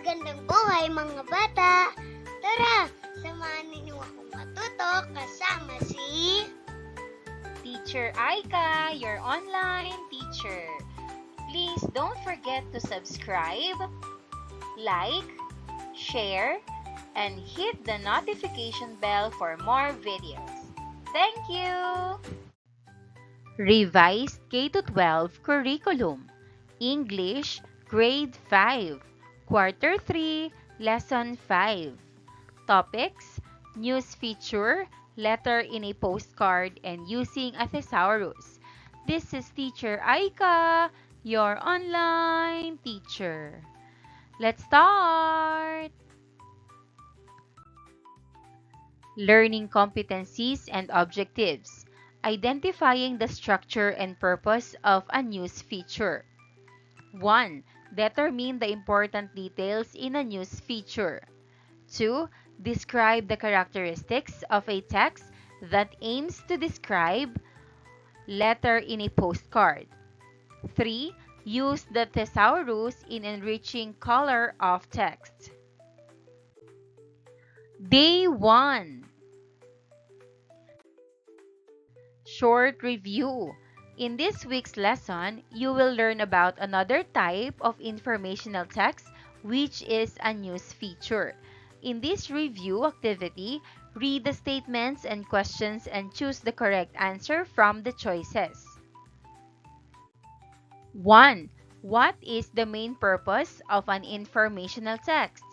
Magandang buhay mga bata! Tara, samahan ninyo akong matuto kasama si Teacher Aika, your online teacher. Please don't forget to subscribe, like, share, and hit the notification bell for more videos. Thank you! Revised K-12 Curriculum English Grade 5 Quarter 3 Lesson 5 Topics News feature, letter in a postcard, and using a thesaurus. This is Teacher Aika, your online teacher. Let's start! Learning competencies and objectives. Identifying the structure and purpose of a news feature. 1. Determine the important details in a news feature. 2. Describe the characteristics of a text that aims to describe letter in a postcard. 3. Use the thesaurus in enriching color of text. Day 1. Short review. In this week's lesson, you will learn about another type of informational text, which is a news feature. In this review activity, read the statements and questions and choose the correct answer from the choices. 1. What is the main purpose of an informational text?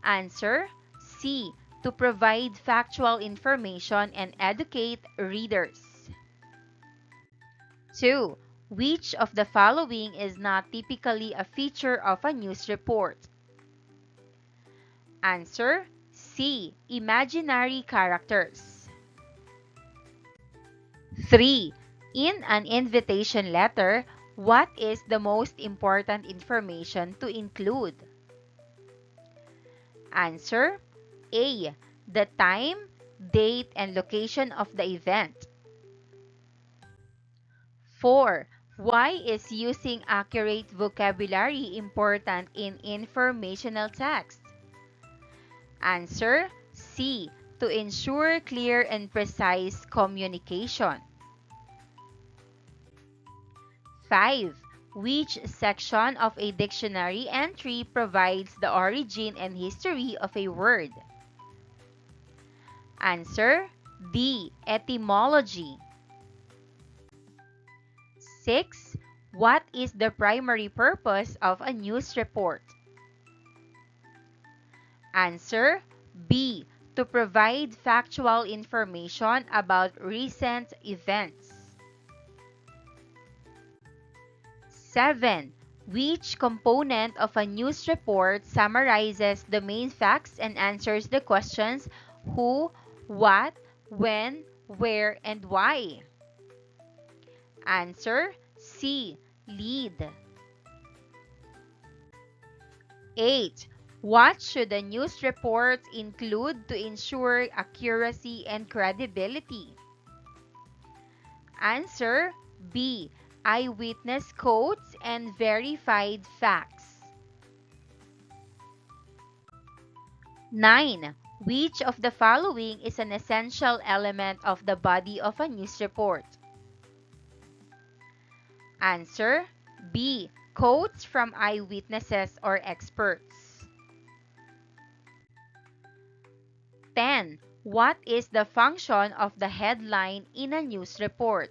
Answer C. To provide factual information and educate readers. 2. Which of the following is not typically a feature of a news report? Answer C. Imaginary characters. 3. In an invitation letter, what is the most important information to include? Answer A. The time, date, and location of the event. 4. Why is using accurate vocabulary important in informational text? Answer C. To ensure clear and precise communication. 5. Which section of a dictionary entry provides the origin and history of a word? Answer D. Etymology. 6. What is the primary purpose of a news report? Answer B. To provide factual information about recent events. 7. Which component of a news report summarizes the main facts and answers the questions who, what, when, where, and why? Answer C. Lead. 8. What should a news report include to ensure accuracy and credibility? Answer B. Eyewitness quotes and verified facts. 9. Which of the following is an essential element of the body of a news report? Answer B. Quotes from eyewitnesses or experts. 10. What is the function of the headline in a news report?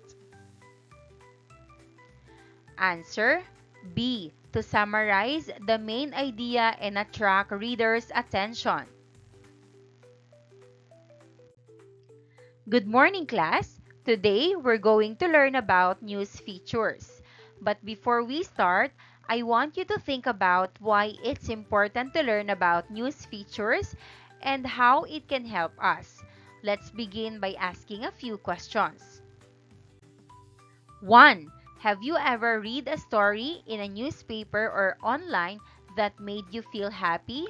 Answer B. To summarize the main idea and attract readers' attention. Good morning, class! Today, we're going to learn about news features. But before we start, I want you to think about why it's important to learn about news features and how it can help us. Let's begin by asking a few questions. 1. Have you ever read a story in a newspaper or online that made you feel happy,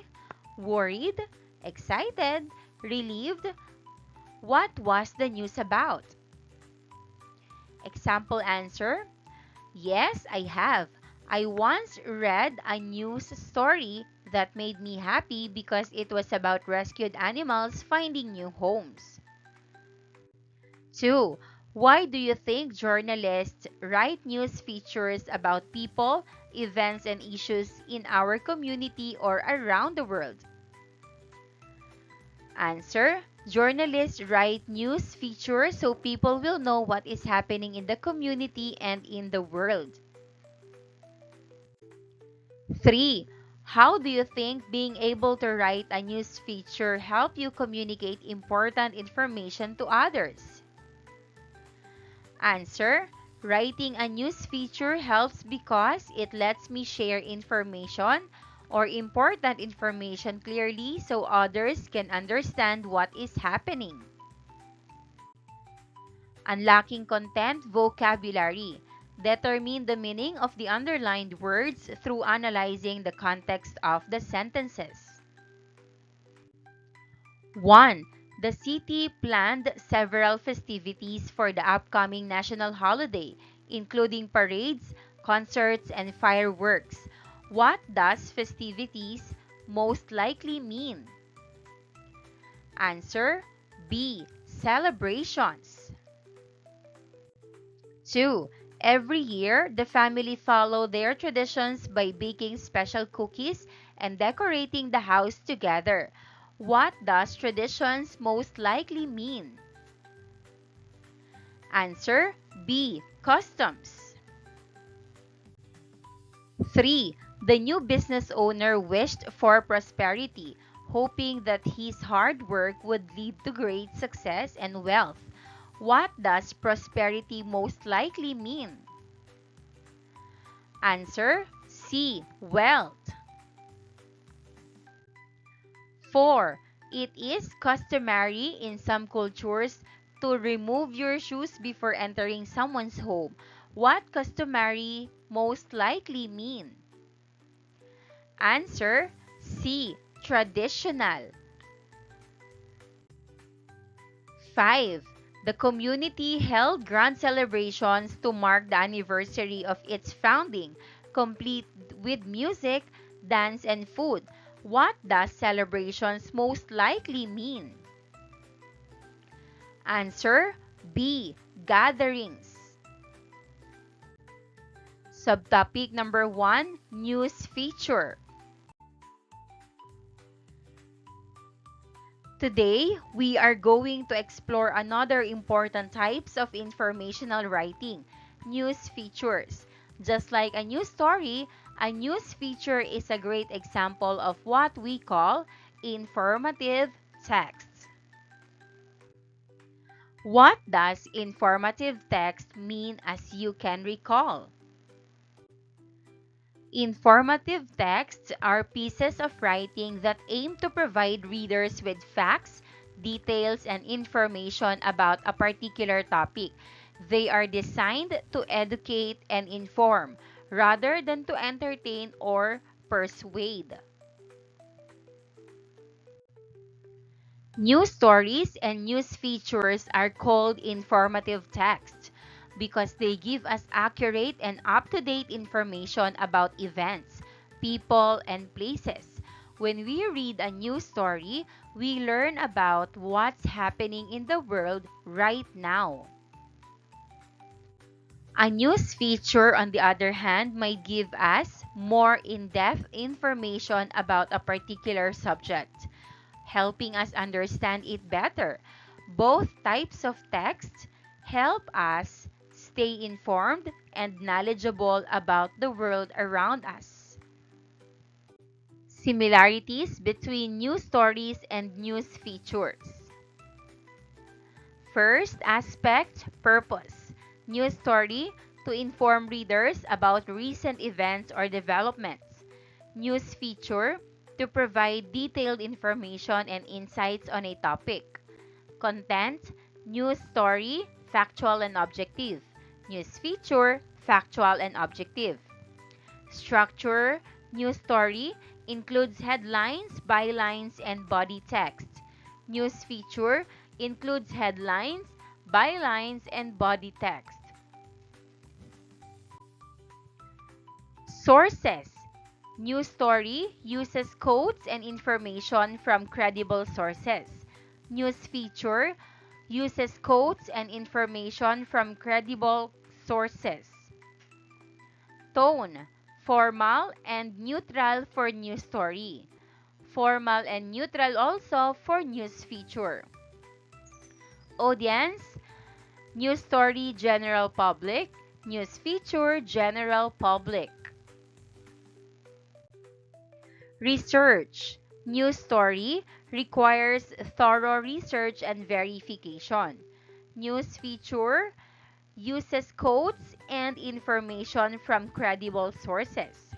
worried, excited, relieved? What was the news about? Example answer: Yes, I have. I once read a news story that made me happy because it was about rescued animals finding new homes. 2. Why do you think journalists write news features about people, events, and issues in our community or around the world? Answer. Journalists write news features so people will know what is happening in the community and in the world. 3. How do you think being able to write a news feature help you communicate important information to others? Answer. Writing a news feature helps because it lets me share information or important information clearly so others can understand what is happening. Unlocking content vocabulary. Determine the meaning of the underlined words through analyzing the context of the sentences. 1. The city planned several festivities for the upcoming national holiday, including parades, concerts, and fireworks. What does festivities most likely mean? Answer. B. Celebrations. 2. Every year, the family follow their traditions by baking special cookies and decorating the house together. What does traditions most likely mean? Answer. B. Customs. 3. The new business owner wished for prosperity, hoping that his hard work would lead to great success and wealth. What does prosperity most likely mean? Answer. C. Wealth. 4. It is customary in some cultures to remove your shoes before entering someone's home. What customary most likely mean? Answer. C. Traditional. 5. The community held grand celebrations to mark the anniversary of its founding, complete with music, dance, and food. What does celebrations most likely mean? Answer. B. Gatherings. Subtopic number 1, news feature. Today, we are going to explore another important types of informational writing, news features. Just like a news story, a news feature is a great example of what we call informative text. What does informative text mean as you can recall? Informative texts are pieces of writing that aim to provide readers with facts, details, and information about a particular topic. They are designed to educate and inform, rather than to entertain or persuade. News stories and news features are called informative text because they give us accurate and up-to-date information about events, people, and places. When we read a news story, we learn about what's happening in the world right now. A news feature, on the other hand, might give us more in-depth information about a particular subject, helping us understand it better. Both types of text help us stay informed and knowledgeable about the world around us. Similarities between news stories and news features. First aspect, purpose. News story, to inform readers about recent events or developments. News feature, to provide detailed information and insights on a topic. Content, news story, factual and objective. News feature, factual and objective. Structure, news story, includes headlines, bylines, and body text. News feature includes headlines, bylines, and body text. Sources. News story uses quotes and information from credible sources. News feature uses quotes and information from credible sources. Tone. Formal and neutral for news story. Formal and neutral also for news feature. Audience. News story general public. News feature general public. Research. News story requires thorough research and verification. News feature uses quotes and information from credible sources.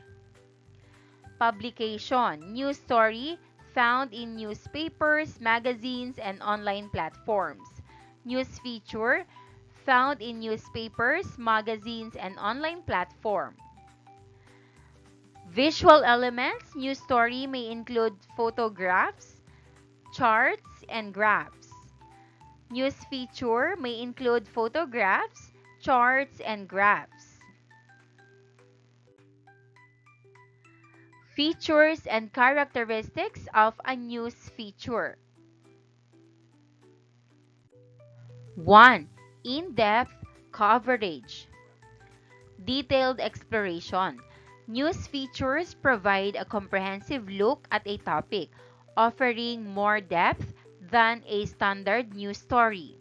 Publication. News story found in newspapers, magazines, and online platforms. News feature found in newspapers, magazines, and online platform. Visual elements. News story may include photographs, charts, and graphs. News feature may include photographs, charts, and graphs. Features and characteristics of a news feature. 1. In-depth coverage. Detailed exploration. News features provide a comprehensive look at a topic, offering more depth than a standard news story.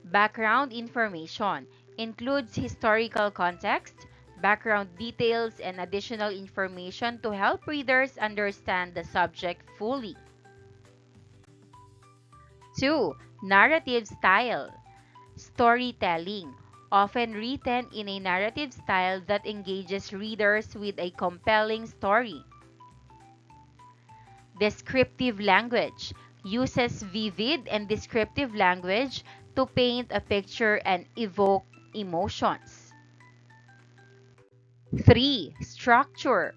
Background information includes historical context, background details, and additional information to help readers understand the subject fully. 2. Narrative style. Storytelling, often written in a narrative style that engages readers with a compelling story. Descriptive language uses vivid and descriptive language to paint a picture and evoke emotions. 3. Structure.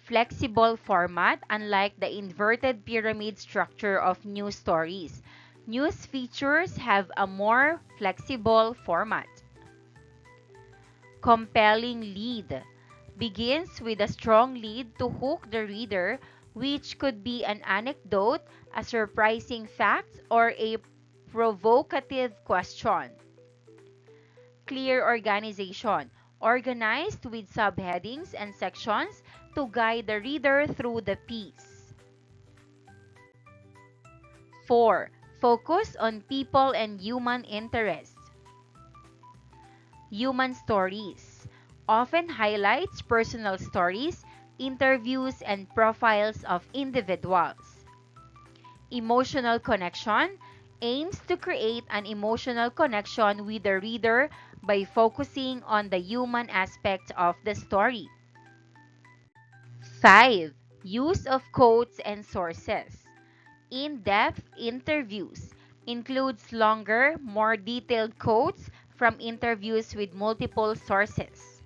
Flexible format. Unlike the inverted pyramid structure of news stories, news features have a more flexible format. Compelling lead. Begins with a strong lead to hook the reader, which could be an anecdote, a surprising fact, or a provocative question. Clear organization. Organized with subheadings and sections to guide the reader through the piece. 4. Focus on people and human interests. Human stories often highlights personal stories, interviews, and profiles of individuals. Emotional connection aims to create an emotional connection with the reader by focusing on the human aspect of the story. 5. Use of quotes and sources. In-depth interviews includes longer, more detailed quotes from interviews with multiple sources.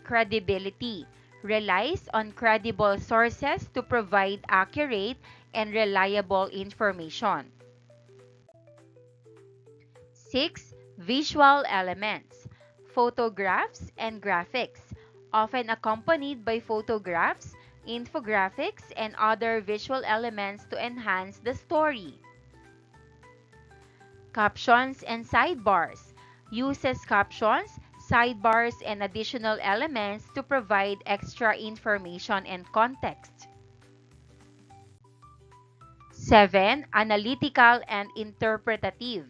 Credibility relies on credible sources to provide accurate and reliable information. 6. Visual elements. Photographs and graphics, often accompanied by photographs, infographics, and other visual elements to enhance the story. Captions and sidebars. Uses captions, sidebars, and additional elements to provide extra information and context. 7. Analytical and interpretative.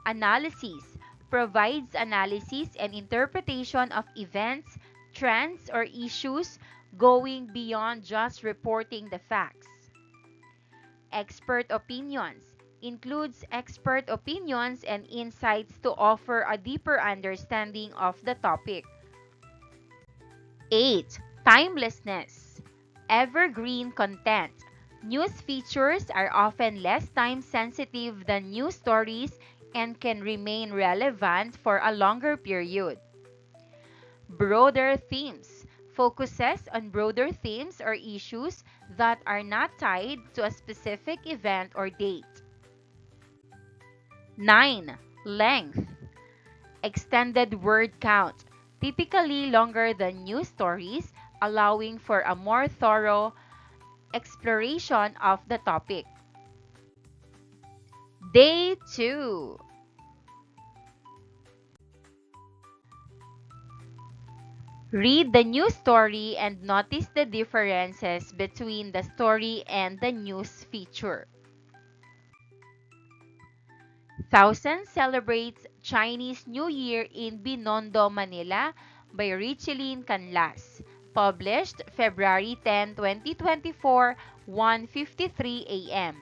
Analysis provides analysis and interpretation of events, trends, or issues, going beyond just reporting the facts. Expert opinions includes expert opinions and insights to offer a deeper understanding of the topic. 8. Timelessness. Evergreen content. News features are often less time-sensitive than news stories and can remain relevant for a longer period. Broader themes focuses on broader themes or issues that are not tied to a specific event or date. 9. Length. Extended word count. typically longer than news stories, allowing for a more thorough exploration of the topic. Day 2. Read the news story and notice the differences between the story and the news feature. Thousands celebrates Chinese New Year in Binondo, Manila by Richelyn Canlas. Published February 10, 2024, 1:53 a.m.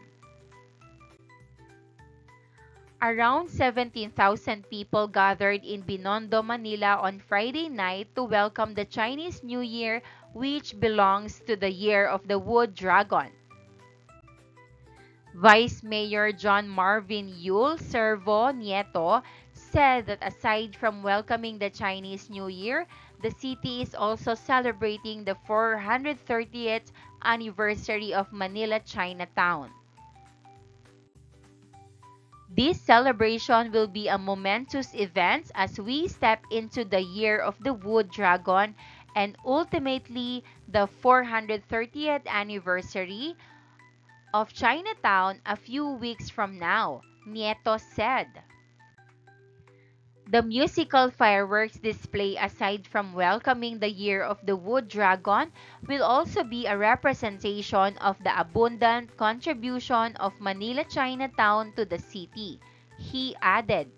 Around 17,000 people gathered in Binondo, Manila on Friday night to welcome the Chinese New Year, which belongs to the Year of the Wood Dragon. Vice Mayor John Marvin Yule Servo Nieto said that aside from welcoming the Chinese New Year, the city is also celebrating the 430th anniversary of Manila Chinatown. This celebration will be a momentous event as we step into the Year of the Wood Dragon and ultimately the 430th anniversary of Chinatown a few weeks from now, Nieto said. The musical fireworks display, aside from welcoming the Year of the Wood Dragon, will also be a representation of the abundant contribution of Manila Chinatown to the city. He added.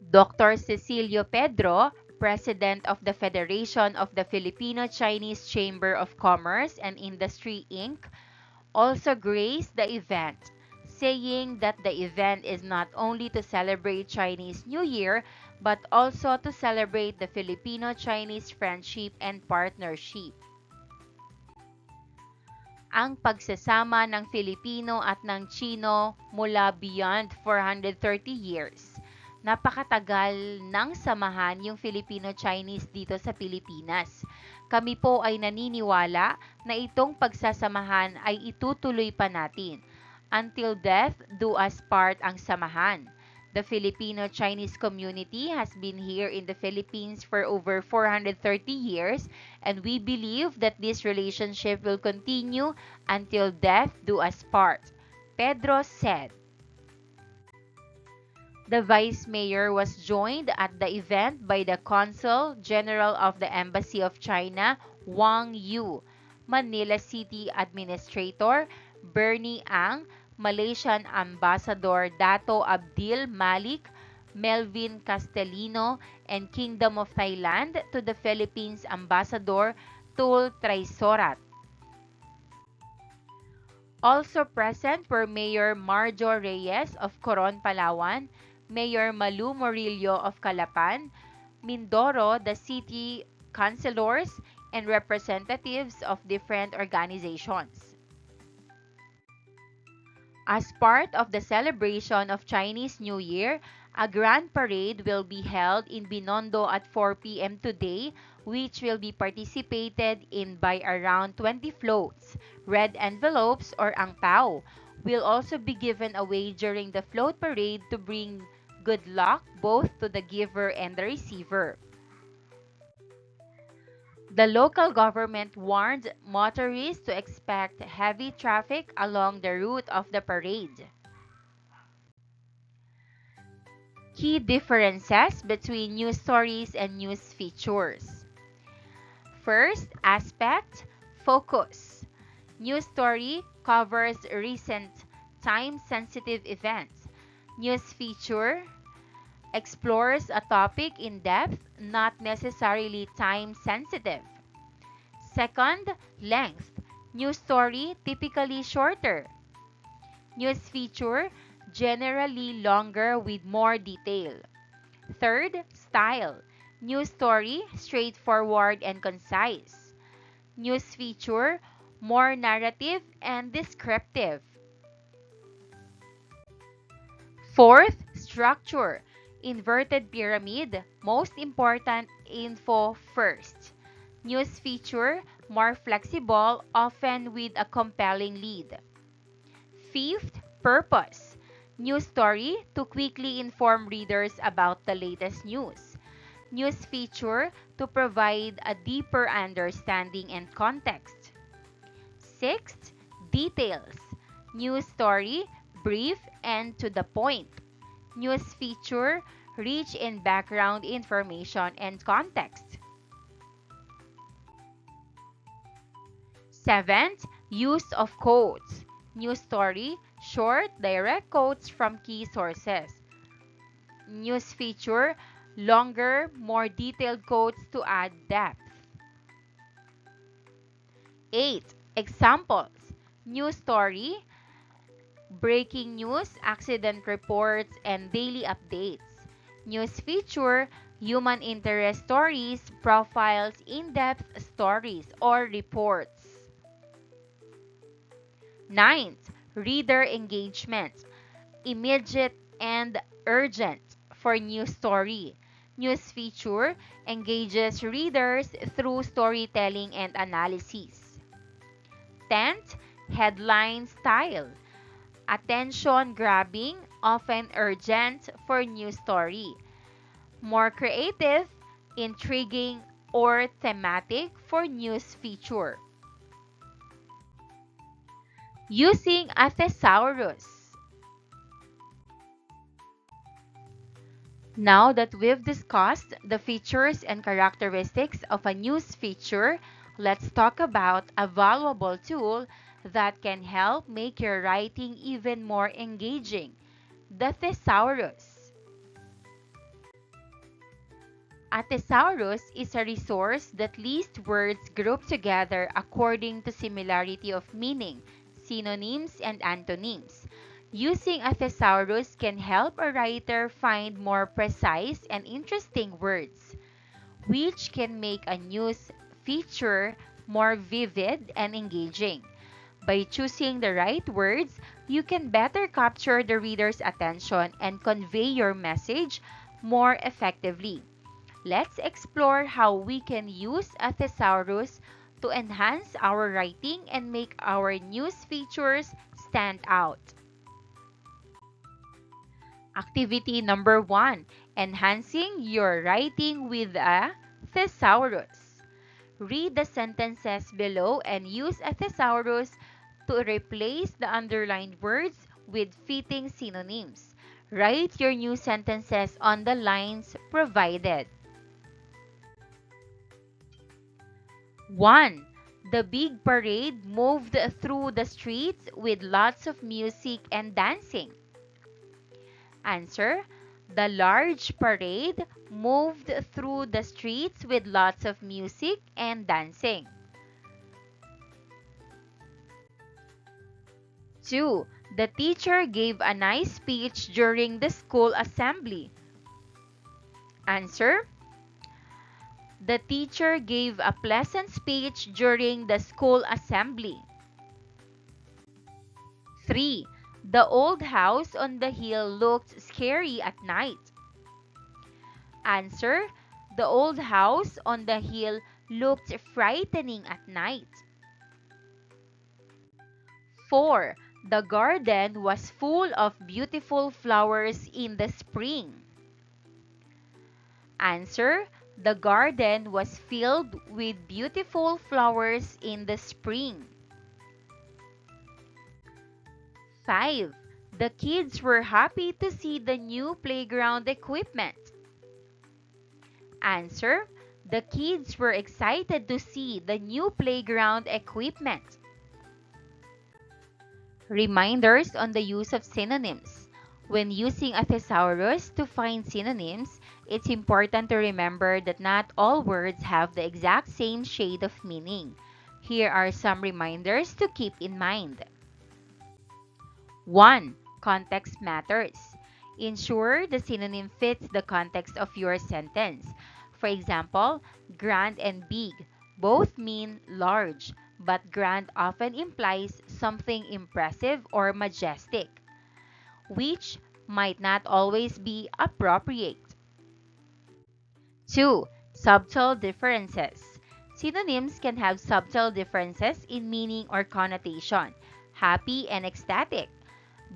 Dr. Cecilio Pedro, President of the Federation of the Filipino-Chinese Chamber of Commerce and Industry, Inc., also graced the event, saying that the event is not only to celebrate Chinese New Year but also to celebrate the Filipino-Chinese friendship and partnership. Ang pagsasama ng Filipino at ng Chino mula beyond 430 years. Napakatagal ng samahan yung Filipino-Chinese dito sa Pilipinas. Kami po ay naniniwala na itong pagsasamahan ay itutuloy pa natin. Until death do us part ang samahan. The Filipino-Chinese community has been here in the Philippines for over 430 years, and we believe that this relationship will continue until death do us part, Pedro said. The Vice Mayor was joined at the event by the Consul General of the Embassy of China, Wang Yu, Manila City Administrator Bernie Ang, Malaysian Ambassador Dato Abdil Malik, Melvin Castellino, and Kingdom of Thailand to the Philippines Ambassador Tul Traisorat. Also present were Mayor Marjo Reyes of Coron, Palawan, Mayor Malu Murillo of Calapan, Mindoro, the city councilors, and representatives of different organizations. As part of the celebration of Chinese New Year, a grand parade will be held in Binondo at 4 p.m. today, which will be participated in by around 20 floats. Red envelopes or angpao will also be given away during the float parade to bring good luck both to the giver and the receiver. The local government warned motorists to expect heavy traffic along the route of the parade. Key differences between news stories and news features. First aspect, focus. News story covers recent, time-sensitive events. News feature explores a topic in depth, not necessarily time-sensitive. Second, length. News story typically shorter. News feature generally longer with more detail. Third, style. News story straightforward and concise. News feature more narrative and descriptive. Fourth, structure. Inverted pyramid, most important info first. News feature, more flexible, often with a compelling lead. Fifth, purpose. News story to quickly inform readers about the latest news. news feature to provide a deeper understanding and context. Sixth, details. News story, brief and to the point. News feature, rich in background information and context. Seventh, use of quotes. News story, short, direct quotes from key sources. News feature, longer, more detailed quotes to add depth. 8. Examples. News story, breaking news, accident reports, and daily updates. News feature, human interest stories, profiles, in-depth stories, or reports. 9th, reader engagement, immediate and urgent for news story. News feature engages readers through storytelling and analysis. 10th, headline style, attention-grabbing, often urgent for news story. More creative, intriguing, or thematic for news feature. Using a thesaurus. Now that we've discussed the features and characteristics of a news feature, let's talk about a valuable tool that can help make your writing even more engaging, the thesaurus. A thesaurus is a resource that lists words grouped together according to similarity of meaning, synonyms, and antonyms. Using a thesaurus can help a writer find more precise and interesting words, which can make a news feature more vivid and engaging. By choosing the right words, you can better capture the reader's attention and convey your message more effectively. Let's explore how we can use a thesaurus to enhance our writing and make our news features stand out. Activity number 1. Enhancing your writing with a thesaurus. Read the sentences below and use a thesaurus to replace the underlined words with fitting synonyms. Write your new sentences on the lines provided. 1. The big parade moved through the streets with lots of music and dancing. Answer. The large parade moved through the streets with lots of music and dancing. 2. The teacher gave a nice speech during the school assembly. Answer. The teacher gave a pleasant speech during the school assembly. 3. The old house on the hill looked scary at night. Answer. The old house on the hill looked frightening at night. 4. The garden was full of beautiful flowers in the spring. Answer. The garden was filled with beautiful flowers in the spring. 5. The kids were happy to see the new playground equipment. Answer. The kids were excited to see the new playground equipment. Reminders on the use of synonyms. When using a thesaurus to find synonyms, it's important to remember that not all words have the exact same shade of meaning. Here are some reminders to keep in mind. 1. Context matters. Ensure the synonym fits the context of your sentence. For example, grand and big both mean large, but grand often implies something impressive or majestic, which might not always be appropriate. 2. Subtle differences. Synonyms can have subtle differences in meaning or connotation. Happy and ecstatic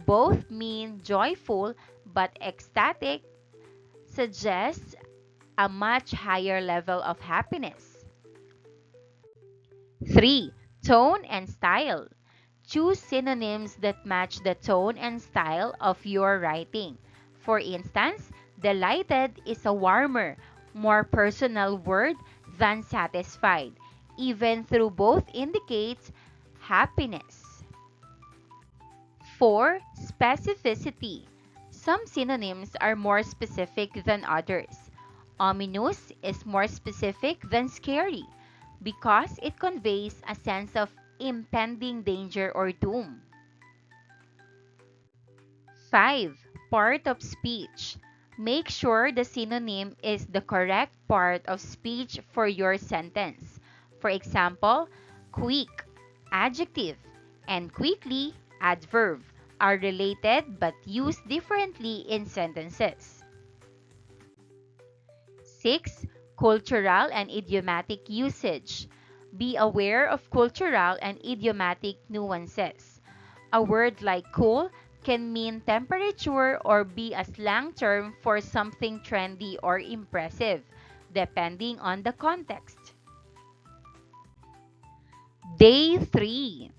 both mean joyful, but ecstatic suggests a much higher level of happiness. 3. Tone and style. Choose synonyms that match the tone and style of your writing. For instance, delighted is a warmer, more personal word than satisfied, even though both indicates happiness. 4. Specificity. Some synonyms are more specific than others. Ominous is more specific than scary because it conveys a sense of impending danger or doom. 5. Part of speech. Make sure the synonym is the correct part of speech for your sentence. For example, quick, adjective, and quickly, adverb, are related but used differently in sentences. 6. Cultural and idiomatic usage. Be aware of cultural and idiomatic nuances. A word like cool can mean temperature or be a slang term for something trendy or impressive, depending on the context. Day 3.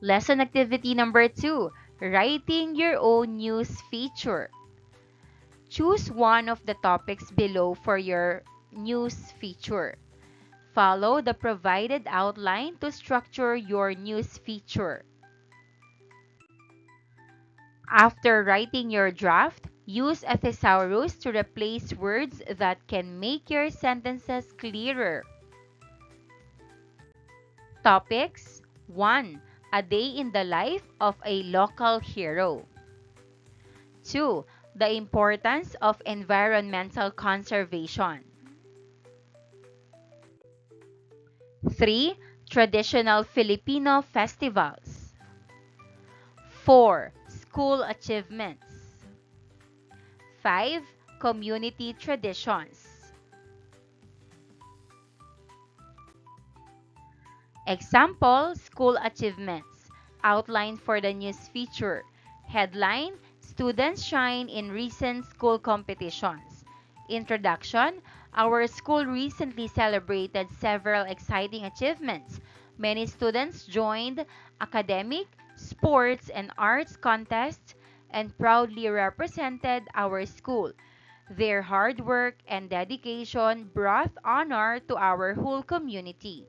Lesson activity number 2. Writing your own news feature. Choose one of the topics below for your news feature. Follow the provided outline to structure your news feature. After writing your draft, use a thesaurus to replace words that can make your sentences clearer. Topics: 1. A day in the life of a local hero. 2. The importance of environmental conservation. 3. Traditional Filipino festivals. 4. School achievements. 5. Community traditions. Example, school achievements. Outline for the news feature. Headline, students shine in recent school competitions. Introduction, our school recently celebrated several exciting achievements. Many students joined academic, sports, and arts contests and proudly represented our school. Their hard work and dedication brought honor to our whole community.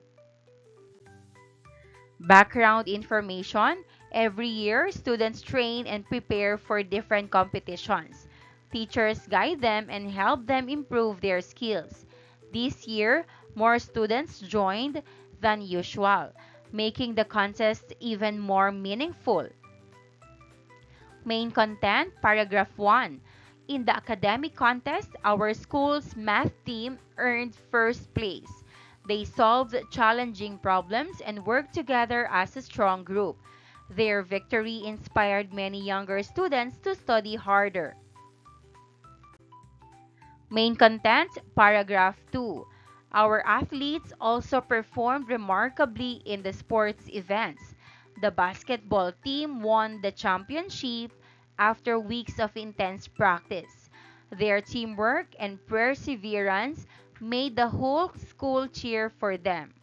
Background information. Every year, students train and prepare for different competitions. Teachers guide them and help them improve their skills. This year, more students joined than usual, making the contest even more meaningful. Main content, paragraph 1. In the academic contest, our school's math team earned first place. They solved challenging problems and worked together as a strong group. Their victory inspired many younger students to study harder. Main content, paragraph 2. Our athletes also performed remarkably in the sports events. The basketball team won the championship after weeks of intense practice. Their teamwork and perseverance made the whole school cheer for them.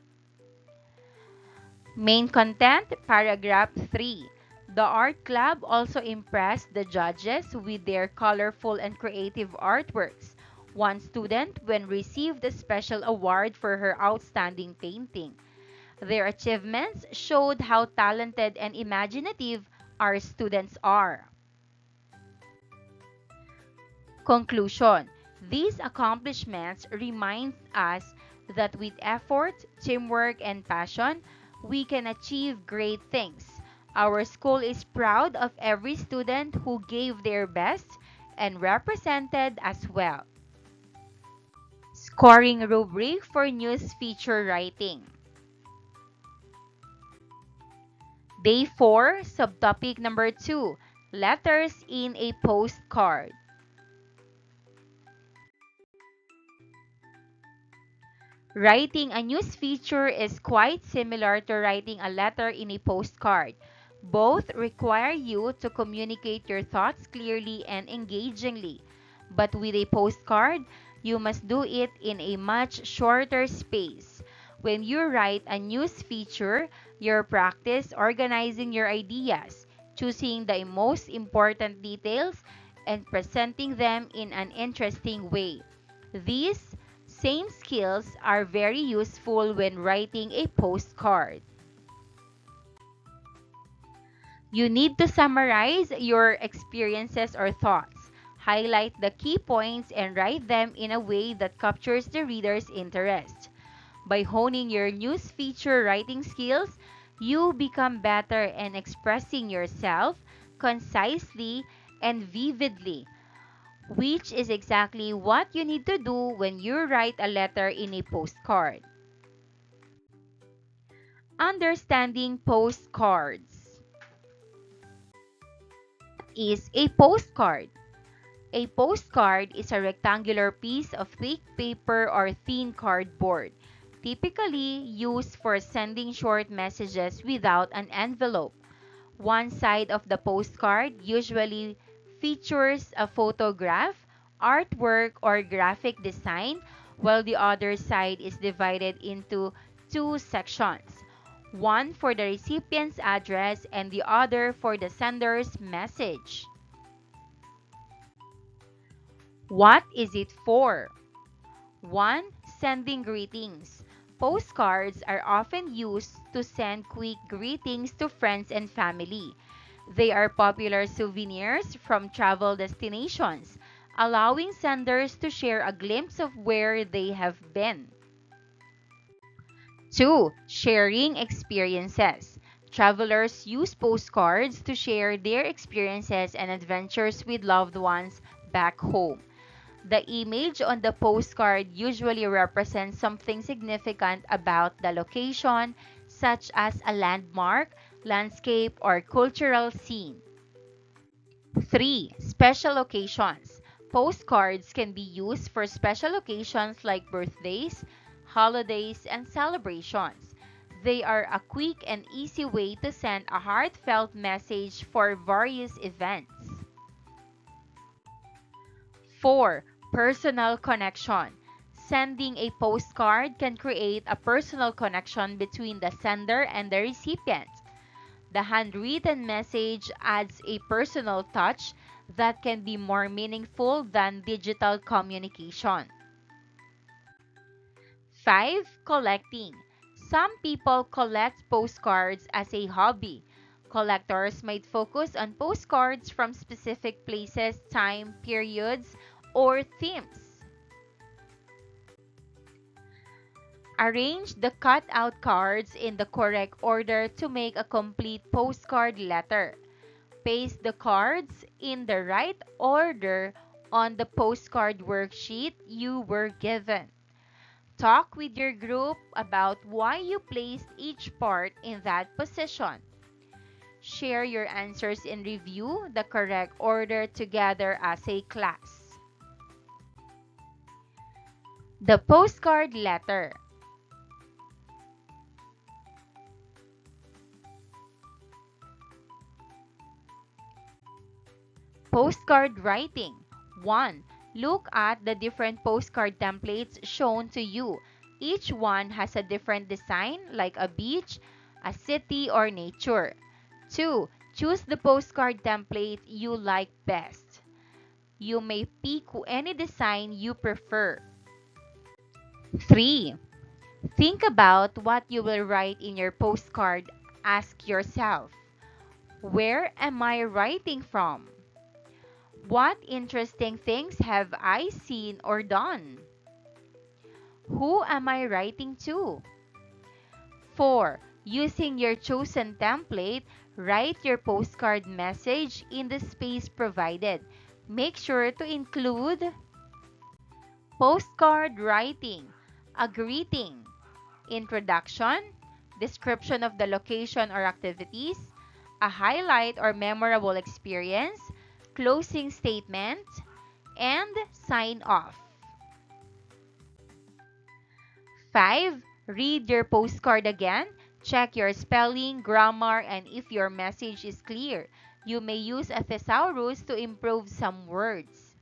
Main content, paragraph 3. The art club also impressed the judges with their colorful and creative artworks. One student when received a special award for her outstanding painting. Their achievements showed how talented and imaginative our students are. Conclusion. These accomplishments remind us that with effort, teamwork, and passion, we can achieve great things. Our school is proud of every student who gave their best and represented as well. Scoring rubric for news feature writing. Day 4, subtopic number 2, letters in a postcard. Writing a news feature is quite similar to writing a letter in a postcard. Both require you to communicate your thoughts clearly and engagingly. But with a postcard, you must do it in a much shorter space. When you write a news feature, you practice organizing your ideas, choosing the most important details, and presenting them in an interesting way. These same skills are very useful when writing a postcard. You need to summarize your experiences or thoughts. Highlight the key points and write them in a way that captures the reader's interest. By honing your news feature writing skills, you become better in expressing yourself concisely and vividly, which is exactly what you need to do when you write a letter in a postcard. Understanding postcards. What is a postcard? A postcard is a rectangular piece of thick paper or thin cardboard, typically used for sending short messages without an envelope. One side of the postcard usually features a photograph, artwork, or graphic design, while the other side is divided into two sections, one for the recipient's address and the other for the sender's message. What is it for? 1. Sending greetings. Postcards are often used to send quick greetings to friends and family. They are popular souvenirs from travel destinations, allowing senders to share a glimpse of where they have been. 2. Sharing experiences. Travelers use postcards to share their experiences and adventures with loved ones back home. The image on the postcard usually represents something significant about the location, such as a landmark, landscape, or cultural scene. 3. Special occasions. Postcards can be used for special occasions like birthdays, holidays, and celebrations. They are a quick and easy way to send a heartfelt message for various events. 4. Personal connection. Sending a postcard can create a personal connection between the sender and the recipient. The handwritten message adds a personal touch that can be more meaningful than digital communication. 5. Collecting. Some people collect postcards as a hobby. Collectors might focus on postcards from specific places, time, periods, or themes. Arrange the cut-out cards in the correct order to make a complete postcard letter. Paste the cards in the right order on the postcard worksheet you were given. Talk with your group about why you placed each part in that position. Share your answers and review the correct order together as a class. The postcard letter. Postcard writing. 1. Look at the different postcard templates shown to you. Each one has a different design like a beach, a city, or nature. 2. Choose the postcard template you like best. You may pick any design you prefer. 3. Think about what you will write in your postcard. Ask yourself, where am I writing from? What interesting things have I seen or done? Who am I writing to? 4. Using your chosen template, write your postcard message in the space provided. Make sure to include postcard writing, a greeting, introduction, description of the location or activities, a highlight or memorable experience, closing statement, and sign off. 5. Read your postcard again. Check your spelling, grammar, and if your message is clear. You may use a thesaurus to improve some words.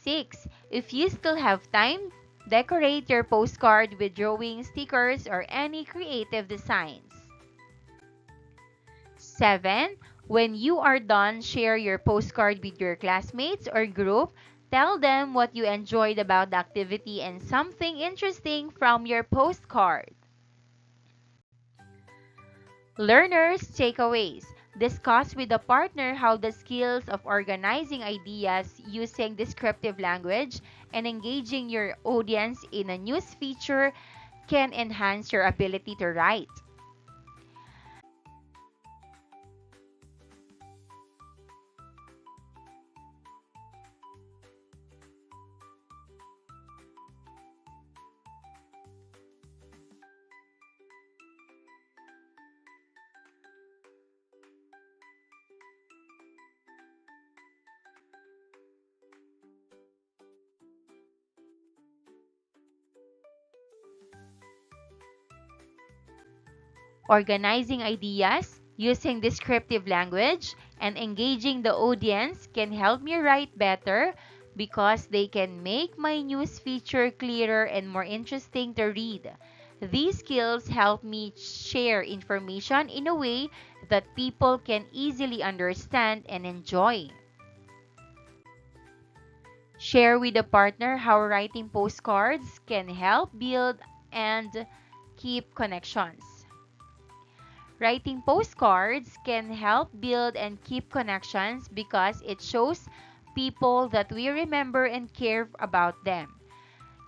6. If you still have time, decorate your postcard with drawings, stickers, or any creative designs. 7. When you are done, share your postcard with your classmates or group. Tell them what you enjoyed about the activity and something interesting from your postcard. Learners' takeaways. Discuss with a partner how the skills of organizing ideas using descriptive language and engaging your audience in a news feature can enhance your ability to write. Organizing ideas using descriptive language and engaging the audience can help me write better because they can make my news feature clearer and more interesting to read. These skills help me share information in a way that people can easily understand and enjoy. Share with a partner how writing postcards can help build and keep connections. Writing postcards can help build and keep connections because it shows people that we remember and care about them.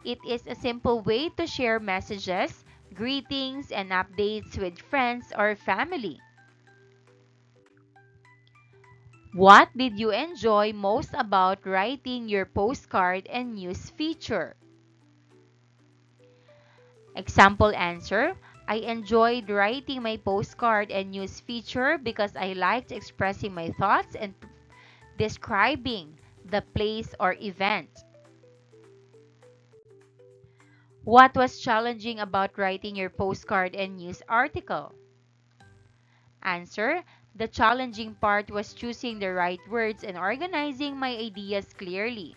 It is a simple way to share messages, greetings, and updates with friends or family. What did you enjoy most about writing your postcard and news feature? Example answer. I enjoyed writing my postcard and news feature because I liked expressing my thoughts and describing the place or event. What was challenging about writing your postcard and news article? Answer. The challenging part was choosing the right words and organizing my ideas clearly.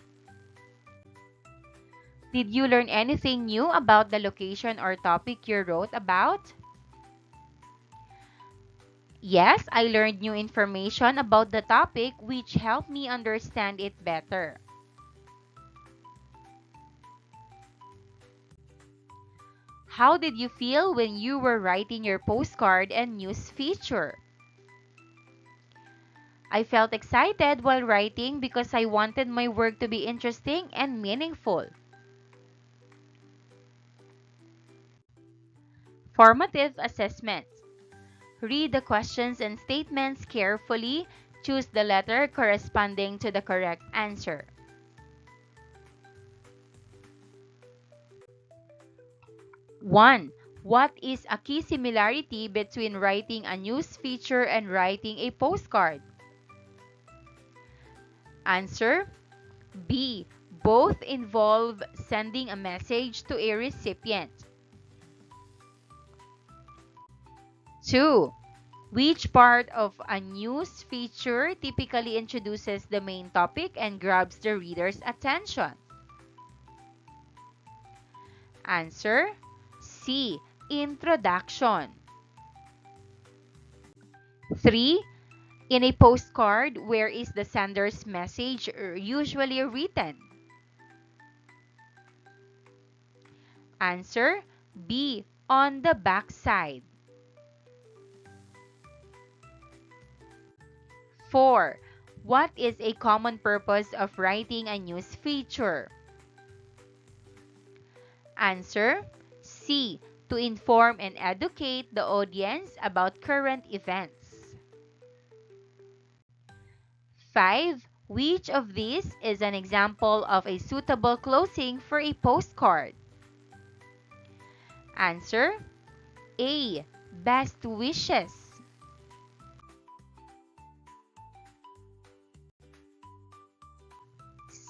Did you learn anything new about the location or topic you wrote about? Yes, I learned new information about the topic which helped me understand it better. How did you feel when you were writing your postcard and news feature? I felt excited while writing because I wanted my work to be interesting and meaningful. Formative assessment. Read the questions and statements carefully. Choose the letter corresponding to the correct answer. 1. What is a key similarity between writing a news feature and writing a postcard? Answer B. Both involve sending a message to a recipient. 2. Which part of a news feature typically introduces the main topic and grabs the reader's attention? Answer C. Introduction. 3. In a postcard, where is the sender's message usually written? Answer B. On the back side. 4. What is a common purpose of writing a news feature? Answer C. To inform and educate the audience about current events. 5. Which of these is an example of a suitable closing for a postcard? Answer A. Best wishes.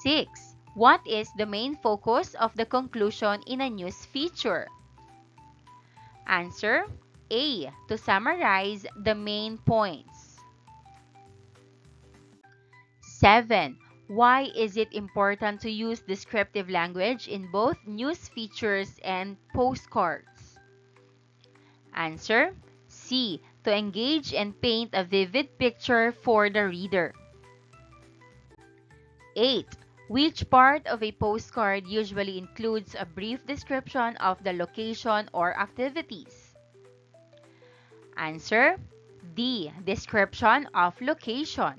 6. What is the main focus of the conclusion in a news feature? Answer A. To summarize the main points. 7. Why is it important to use descriptive language in both news features and postcards? Answer C. To engage and paint a vivid picture for the reader. 8. Which part of a postcard usually includes a brief description of the location or activities? Answer D. Description of location.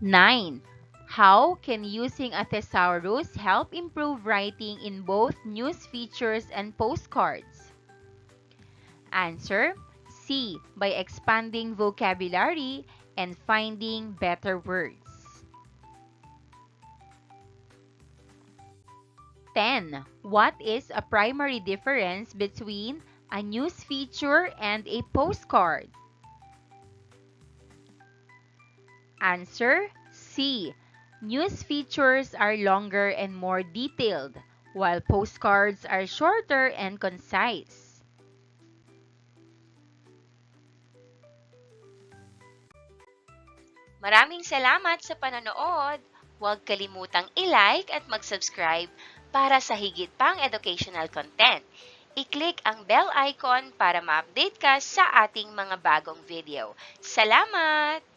9. How can using a thesaurus help improve writing in both news features and postcards? Answer C. By expanding vocabulary and finding better words. 10. What is a primary difference between a news feature and a postcard? Answer C. News features are longer and more detailed, while postcards are shorter and concise. Maraming salamat sa panonood! Huwag kalimutang i-like at mag-subscribe para sa higit pang educational content. I-click ang bell icon para ma-update ka sa ating mga bagong video. Salamat!